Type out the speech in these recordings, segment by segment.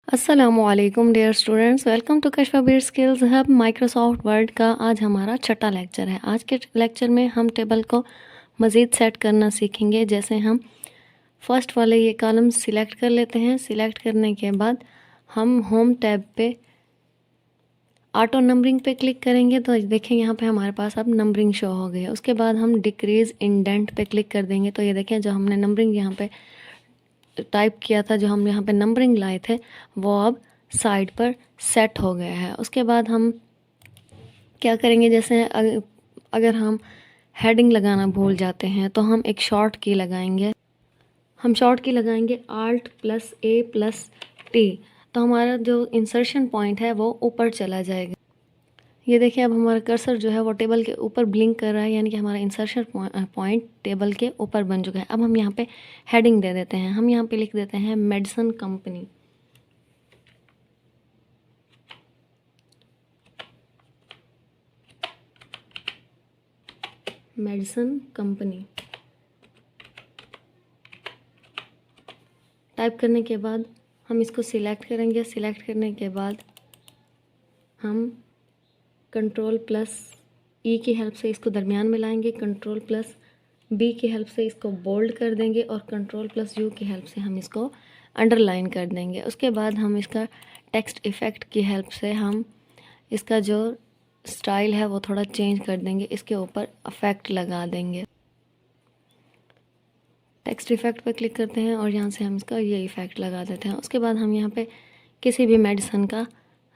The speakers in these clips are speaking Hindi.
अस्सलामुअलैकुम dear students, welcome to Kashafbir skills hub Microsoft Word का आज हमारा छठा लेक्चर है। आज के लेक्चर में हम टेबल को मज़ीद सेट करना सीखेंगे। जैसे हम फर्स्ट वाले ये कॉलम सिलेक्ट कर लेते हैं। सिलेक्ट करने के बाद हम होम टैब पे ऑटो नंबरिंग पे क्लिक करेंगे तो देखें यहाँ पे हमारे पास अब नंबरिंग शो हो गई है। उसके बाद हम डिक्रीज़ इंडेंट पे क्लिक कर देंगे तो ये देखें जो हमने नंबरिंग यहाँ पे टाइप किया था, जो हम यहाँ पे नंबरिंग लाए थे, वो अब साइड पर सेट हो गया है। उसके बाद हम क्या करेंगे, जैसे अगर हम हेडिंग लगाना भूल जाते हैं तो हम एक शॉर्ट की लगाएंगे। हम शॉर्ट की लगाएंगे Alt+A+T, तो हमारा जो इंसर्शन पॉइंट है वो ऊपर चला जाएगा। ये देखिए अब हमारा कर्सर जो है वो टेबल के ऊपर ब्लिंक कर रहा है, यानी कि हमारा इंसर्शन पॉइंट टेबल के ऊपर बन चुका है। अब हम यहाँ पे हेडिंग दे देते हैं। हम यहाँ पे लिख देते हैं medicine company. Medicine company type करने के बाद हम इसको सिलेक्ट करेंगे। सिलेक्ट करने के बाद हम Ctrl+E की हेल्प से इसको दरमियान में लाएंगे, Ctrl+B की हेल्प से इसको बोल्ड कर देंगे और Ctrl+U की हेल्प से हम इसको अंडरलाइन कर देंगे। उसके बाद हम इसका टेक्स्ट इफ़ेक्ट की हेल्प से हम इसका जो स्टाइल है वो थोड़ा चेंज कर देंगे, इसके ऊपर इफ़ेक्ट लगा देंगे। टेक्स्ट इफ़ेक्ट पर क्लिक करते हैं और यहाँ से हम इसका ये इफ़ेक्ट लगा देते हैं। उसके बाद हम यहाँ पे किसी भी मेडिसिन का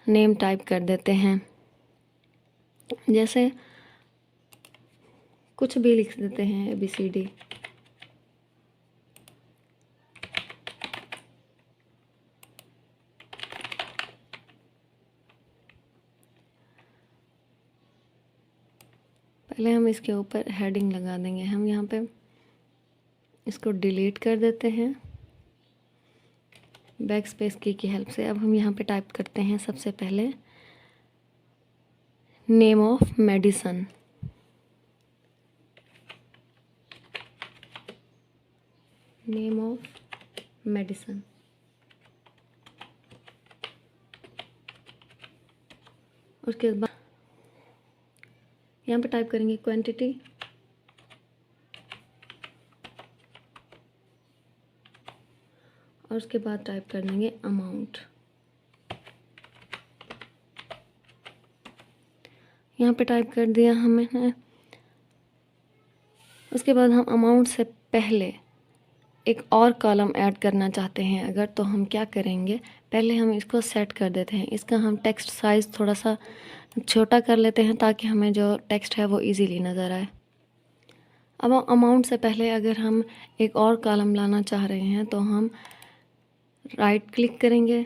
नेम टाइप कर देते हैं, जैसे कुछ भी लिख देते हैं ABCD। पहले हम इसके ऊपर हेडिंग लगा देंगे। हम यहाँ पे इसको डिलीट कर देते हैं बैक स्पेस की हेल्प से। अब हम यहाँ पे टाइप करते हैं सबसे पहले name of medicine. Name of medicine. उसके बाद यहाँ पे टाइप करेंगे क्वांटिटी, और उसके बाद टाइप कर देंगे अमाउंट। यहाँ पे टाइप कर दिया हमने। उसके बाद हम अमाउंट से पहले एक और कॉलम ऐड करना चाहते हैं अगर, तो हम क्या करेंगे, पहले हम इसको सेट कर देते हैं। इसका हम टेक्स्ट साइज़ थोड़ा सा छोटा कर लेते हैं ताकि हमें जो टेक्स्ट है वो इजीली नज़र आए। अब अमाउंट से पहले अगर हम एक और कॉलम लाना चाह रहे हैं तो हम राइट क्लिक करेंगे।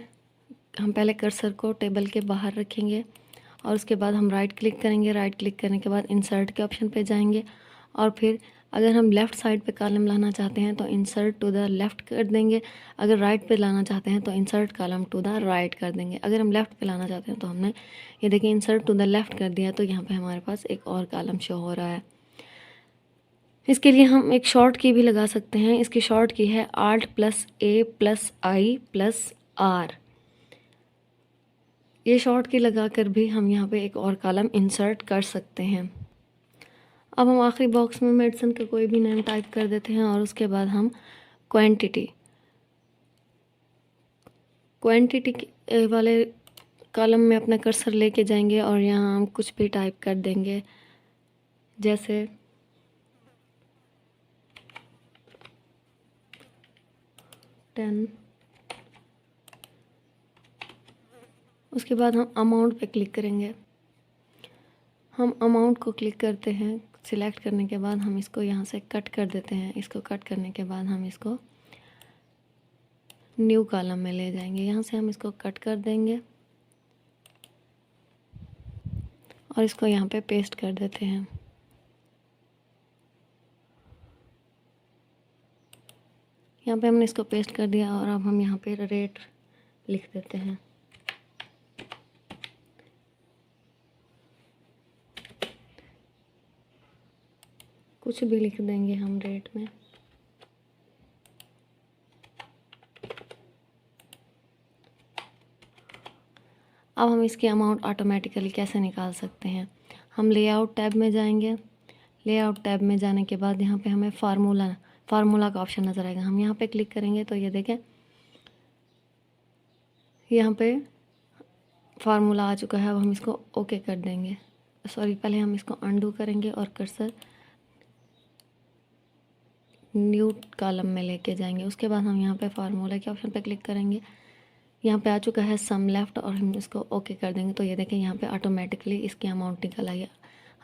हम पहले कर्सर को टेबल के बाहर रखेंगे और उसके बाद हम राइट क्लिक करेंगे। राइट क्लिक करने के बाद इंसर्ट के ऑप्शन पे जाएंगे और फिर अगर हम लेफ़्ट साइड पे कॉलम लाना चाहते हैं तो इंसर्ट टू द लेफ़्ट कर देंगे। अगर राइट पे लाना चाहते हैं तो insert column to the right कर देंगे। अगर हम लेफ़्ट पे लाना चाहते हैं तो हमने ये देखिए इंसर्ट टू द लेफ़्ट कर दिया, तो यहाँ पे हमारे पास एक और कॉलम शो हो रहा है। इसके लिए हम एक शॉर्ट की भी लगा सकते हैं। इसकी शॉर्ट की है Alt+A+I+R। ये शॉर्ट की लगा कर भी हम यहाँ पे एक और कॉलम इंसर्ट कर सकते हैं। अब हम आखिरी बॉक्स में मेडिसिन का कोई भी नेम टाइप कर देते हैं और उसके बाद हम क्वांटिटी वाले कॉलम में अपना कर्सर लेके जाएंगे और यहाँ हम कुछ भी टाइप कर देंगे, जैसे 10। उसके बाद हम अमाउंट पे क्लिक करेंगे। हम अमाउंट को क्लिक करते हैं। सिलेक्ट करने के बाद हम इसको यहाँ से कट कर देते हैं। इसको कट करने के बाद हम इसको न्यू कॉलम में ले जाएंगे। यहाँ से हम इसको कट कर देंगे और इसको यहाँ पे पेस्ट कर देते हैं। यहाँ पे हमने इसको पेस्ट कर दिया और अब हम यहाँ पे रेट लिख देते हैं। कुछ भी लिख देंगे हम रेट में। अब हम इसकी अमाउंट ऑटोमेटिकली कैसे निकाल सकते हैं? हम लेआउट टैब में जाएंगे। लेआउट टैब में जाने के बाद यहाँ पे हमें फार्मूला का ऑप्शन नज़र आएगा। हम यहाँ पे क्लिक करेंगे तो ये देखें यहाँ पे फार्मूला आ चुका है। अब हम इसको ओके कर देंगे। सॉरी, पहले हम इसको अंडू करेंगे और कर्सर न्यू कॉलम में लेके जाएंगे। उसके बाद हम यहाँ पे फार्मूला के ऑप्शन पे क्लिक करेंगे। यहाँ पे आ चुका है सम लेफ़्ट और हम इसको ओके कर देंगे। तो ये देखें यहाँ पे ऑटोमेटिकली इसकी अमाउंट निकल आई है।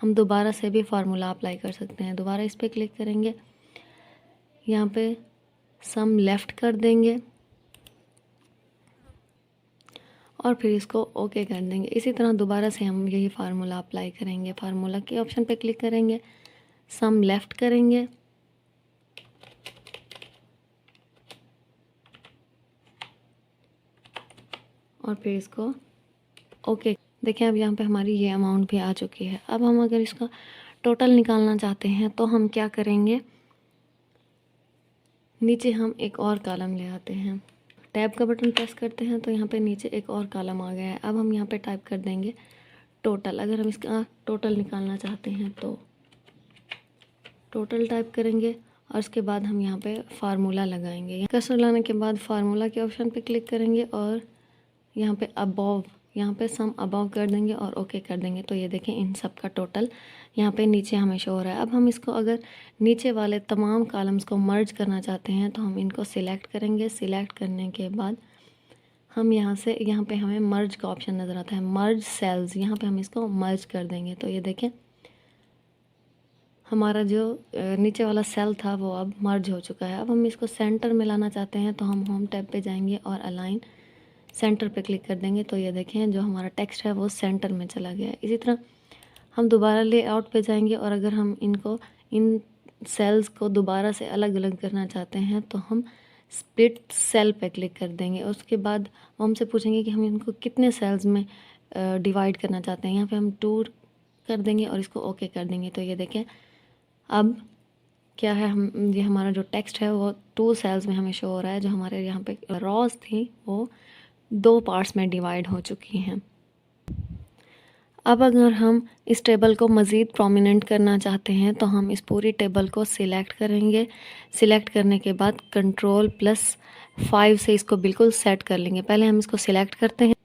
हम दोबारा से भी फार्मूला अप्लाई कर सकते हैं। दोबारा इस पर क्लिक करेंगे, यहाँ पे सम लेफ़्ट कर देंगे और फिर इसको ओके कर देंगे। इसी तरह दोबारा से हम यही फार्मूला अप्लाई करेंगे। फार्मूला के ऑप्शन पे क्लिक करेंगे, सम लेफ़्ट करेंगे और फिर इसको ओके। देखिए अब यहाँ पे हमारी ये अमाउंट भी आ चुकी है। अब हम अगर इसका टोटल निकालना चाहते हैं तो हम क्या करेंगे, नीचे हम एक और कॉलम ले आते हैं। टैब का बटन प्रेस करते हैं तो यहाँ पे नीचे एक और कॉलम आ गया है। अब हम यहाँ पे टाइप कर देंगे टोटल। अगर हम इसका टोटल निकालना चाहते हैं तो टोटल टाइप करेंगे और उसके बाद हम यहाँ पे फार्मूला लगाएंगे। कर्सर लाने के बाद फार्मूला के ऑप्शन पे क्लिक करेंगे और यहाँ पे अबव, यहाँ पे सम अबव कर देंगे और ओके कर देंगे। तो ये देखें इन सब का टोटल यहाँ पे नीचे हमें शो हो रहा है। अब हम इसको अगर नीचे वाले तमाम कॉलम्स को मर्ज करना चाहते हैं तो हम इनको सिलेक्ट करेंगे। सिलेक्ट करने के बाद हम यहाँ से, यहाँ पे हमें मर्ज का ऑप्शन नज़र आता है, मर्ज सेल्स, यहाँ पे हम इसको मर्ज कर देंगे। तो ये देखें हमारा जो नीचे वाला सेल था वो अब मर्ज हो चुका है। अब हम इसको सेंटर में लाना चाहते हैं तो हम होम टैब पे जाएंगे और अलाइन सेंटर पे क्लिक कर देंगे। तो ये देखें जो हमारा टेक्स्ट है वो सेंटर में चला गया है। इसी तरह हम दोबारा लेआउट पे जाएंगे और अगर हम इन सेल्स को दोबारा से अलग अलग करना चाहते हैं तो हम स्प्लिट सेल पे क्लिक कर देंगे। और उसके बाद वो हमसे पूछेंगे कि हम इनको कितने सेल्स में डिवाइड करना चाहते हैं। यहाँ पे हम 2 कर देंगे और इसको ओके कर देंगे। तो ये देखें अब क्या है, हम ये हमारा जो टेक्स्ट है वो 2 सेल्स में हमें शो हो रहा है। जो हमारे यहाँ पे रॉज थी वो 2 पार्ट्स में डिवाइड हो चुकी हैं। अब अगर हम इस टेबल को मज़ीद प्रोमिनेंट करना चाहते हैं तो हम इस पूरी टेबल को सिलेक्ट करेंगे। सिलेक्ट करने के बाद Ctrl+5 से इसको बिल्कुल सेट कर लेंगे। पहले हम इसको सिलेक्ट करते हैं।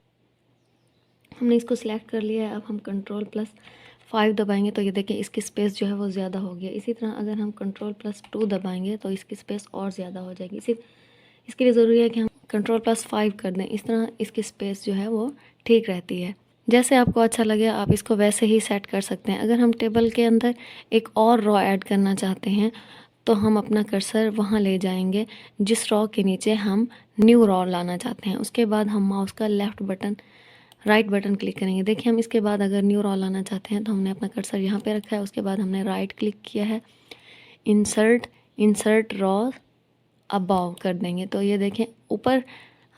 हमने इसको सिलेक्ट कर लिया है। अब हम Ctrl+5 दबाएंगे तो ये देखिए इसकी स्पेस जो है वो ज़्यादा हो गया। इसी तरह अगर हम Ctrl+2 दबाएंगे तो इसकी स्पेस और ज़्यादा हो जाएगी। इसके लिए ज़रूरी है कि हम Ctrl+5 कर दें। इस तरह इसकी स्पेस जो है वो ठीक रहती है। जैसे आपको अच्छा लगे आप इसको वैसे ही सेट कर सकते हैं। अगर हम टेबल के अंदर एक और रॉ ऐड करना चाहते हैं तो हम अपना कर्सर वहाँ ले जाएंगे जिस रॉ के नीचे हम न्यू रॉ लाना चाहते हैं। उसके बाद हम माउस का राइट बटन क्लिक करेंगे। देखिए हम इसके बाद अगर न्यू रॉ लाना चाहते हैं तो हमने अपना कर्सर यहाँ पे रखा है। उसके बाद हमने राइट क्लिक किया है, इंसर्ट रॉ अबाव कर देंगे। तो ये देखें ऊपर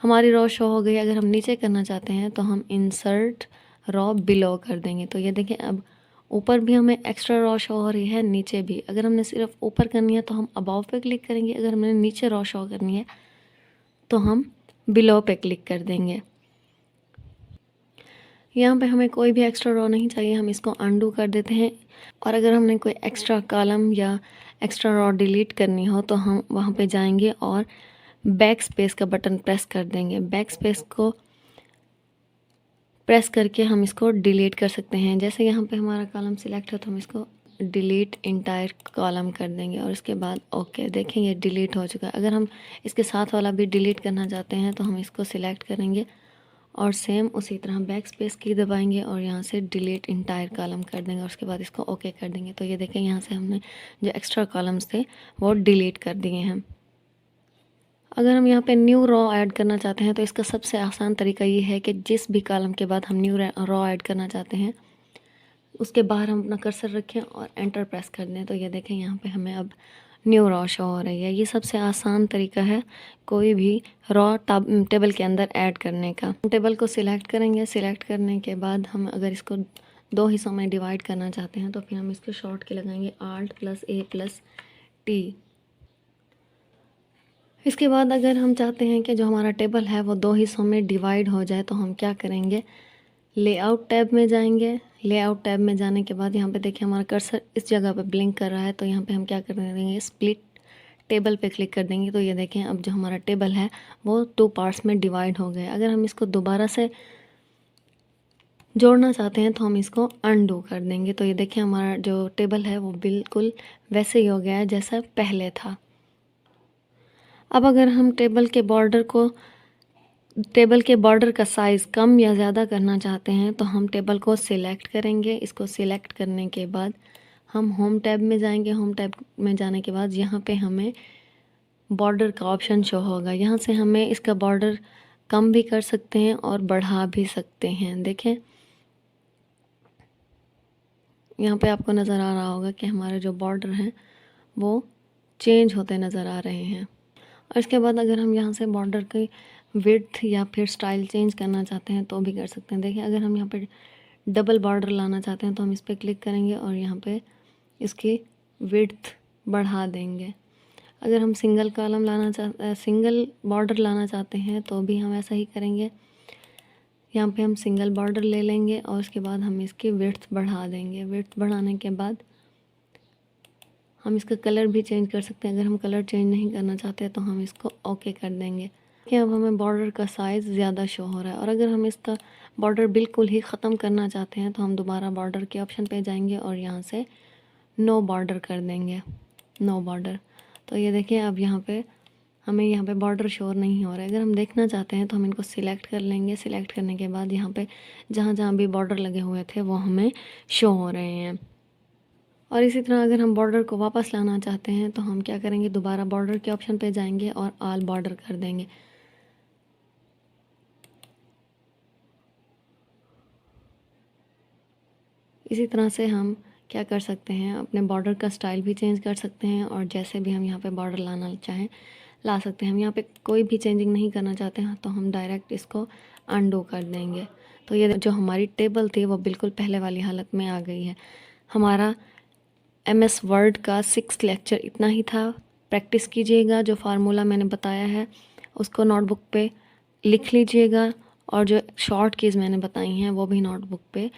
हमारी रॉ शो हो गई। अगर हम नीचे करना चाहते हैं तो हम इंसर्ट रॉ बिलो कर देंगे। तो ये देखें अब ऊपर भी हमें एक्स्ट्रा रॉ शो हो रही है, नीचे भी। अगर हमने सिर्फ ऊपर करनी है तो हम अबाव पे क्लिक करेंगे। अगर हमने नीचे रॉ शो करनी है तो हम बिलो पे क्लिक कर देंगे। यहाँ पे हमें कोई भी एक्स्ट्रा रॉ नहीं चाहिए, हम इसको अंडू कर देते हैं। और अगर हमने कोई एक्स्ट्रा कॉलम या एक्स्ट्रा रॉ डिलीट करनी हो तो हम वहाँ पे जाएंगे और बैक स्पेस का बटन प्रेस कर देंगे। बैक स्पेस को प्रेस करके हम इसको डिलीट कर सकते हैं। जैसे यहाँ पे हमारा कॉलम सिलेक्ट है तो हम इसको डिलीट इंटायर कॉलम कर देंगे और उसके बाद ओके। देखें ये डिलीट हो चुका है। अगर हम इसके साथ वाला भी डिलीट करना चाहते हैं तो हम इसको सिलेक्ट करेंगे और सेम उसी तरह बैक स्पेस की दबाएंगे और यहाँ से डिलीट इंटायर कॉलम कर देंगे और उसके बाद इसको ओके कर देंगे। तो ये देखें यहाँ से हमने जो एक्स्ट्रा कॉलम्स थे वो डिलीट कर दिए हैं। अगर हम यहाँ पे न्यू रॉ ऐड करना चाहते हैं तो इसका सबसे आसान तरीका ये है कि जिस भी कॉलम के बाद हम न्यू रॉ ऐड करना चाहते हैं उसके बाहर हम अपना कर्सर रखें और एंटर प्रेस कर दें। तो ये देखें यहाँ पे हमें अब न्यू रॉ शो हो रही है। ये सबसे आसान तरीका है कोई भी रॉ टेबल के अंदर ऐड करने का। टेबल को सिलेक्ट करेंगे। सिलेक्ट करने के बाद हम अगर इसको 2 हिस्सों में डिवाइड करना चाहते हैं तो फिर हम इसको शॉर्ट के लगाएंगे Alt+A+T। इसके बाद अगर हम चाहते हैं कि जो हमारा टेबल है वो 2 हिस्सों में डिवाइड हो जाए तो हम क्या करेंगे, लेआउट टैब में जाएंगे। लेआउट टैब में जाने के बाद यहाँ पे देखिए हमारा कर्सर इस जगह पे ब्लिंक कर रहा है, तो यहाँ पे हम क्या कर देंगे, स्प्लिट टेबल पे क्लिक कर देंगे। तो ये देखें अब जो हमारा टेबल है वो 2 पार्ट्स में डिवाइड हो गया। अगर हम इसको दोबारा से जोड़ना चाहते हैं तो हम इसको अनडू कर देंगे। तो ये देखिए हमारा जो टेबल है वो बिल्कुल वैसे ही हो गया है जैसा पहले था। अब अगर हम टेबल के बॉर्डर का साइज़ कम या ज़्यादा करना चाहते हैं तो हम टेबल को सिलेक्ट करेंगे। इसको सिलेक्ट करने के बाद हम होम टैब में जाएंगे। होम टैब में जाने के बाद यहाँ पे हमें बॉर्डर का ऑप्शन शो होगा। यहाँ से हमें इसका बॉर्डर कम भी कर सकते हैं और बढ़ा भी सकते हैं। देखें यहाँ पे आपको नज़र आ रहा होगा कि हमारे जो बॉर्डर हैं वो चेंज होते नज़र आ रहे हैं। और इसके बाद अगर हम यहाँ से बॉर्डर की विड्थ या फिर स्टाइल चेंज करना चाहते हैं तो भी कर सकते हैं। देखिए अगर हम यहाँ पे डबल बॉर्डर लाना चाहते हैं तो हम इस पर क्लिक करेंगे और यहाँ पे इसकी विड्थ बढ़ा देंगे। अगर हम सिंगल बॉर्डर लाना चाहते हैं तो भी हम ऐसा ही करेंगे। यहाँ पे हम सिंगल बॉर्डर ले लेंगे और उसके बाद हम इसकी विड्थ बढ़ा देंगे। विड्थ बढ़ाने के बाद हम इसका कलर भी चेंज कर सकते हैं। अगर हम कलर चेंज नहीं करना चाहते तो हम इसको ओके कर देंगे कि अब हमें बॉर्डर का साइज़ ज़्यादा शो हो रहा है। और अगर हम इसका बॉर्डर बिल्कुल ही ख़त्म करना चाहते हैं तो हम दोबारा बॉर्डर के ऑप्शन पे जाएंगे और यहाँ से नो बॉर्डर कर देंगे, नो बॉर्डर। तो ये देखिए अब हमें यहाँ पे बॉर्डर शो नहीं हो रहा है। अगर हम देखना चाहते हैं तो हम इनको सिलेक्ट कर लेंगे। सिलेक्ट करने के बाद यहाँ पे जहाँ जहाँ भी बॉर्डर लगे हुए थे वो हमें शो हो रहे हैं। और इसी तरह अगर हम बॉर्डर को वापस लाना चाहते हैं तो हम क्या करेंगे, दोबारा बॉर्डर के ऑप्शन पे जाएंगे और ऑल बॉर्डर कर देंगे। इसी तरह से हम क्या कर सकते हैं, अपने बॉर्डर का स्टाइल भी चेंज कर सकते हैं और जैसे भी हम यहाँ पे बॉर्डर लाना चाहें ला सकते हैं। हम यहाँ पे कोई भी चेंजिंग नहीं करना चाहते हैं तो हम डायरेक्ट इसको अनडू कर देंगे। तो ये जो हमारी टेबल थी वो बिल्कुल पहले वाली हालत में आ गई है। हमारा MS वर्ड का 6th लेक्चर इतना ही था। प्रैक्टिस कीजिएगा, जो फार्मूला मैंने बताया है उसको नोटबुक पे लिख लीजिएगा और जो शॉर्ट कीज़ मैंने बताई हैं वो भी नोटबुक पे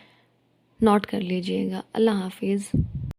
नोट कर लीजिएगा। अल्लाह हाफिज़।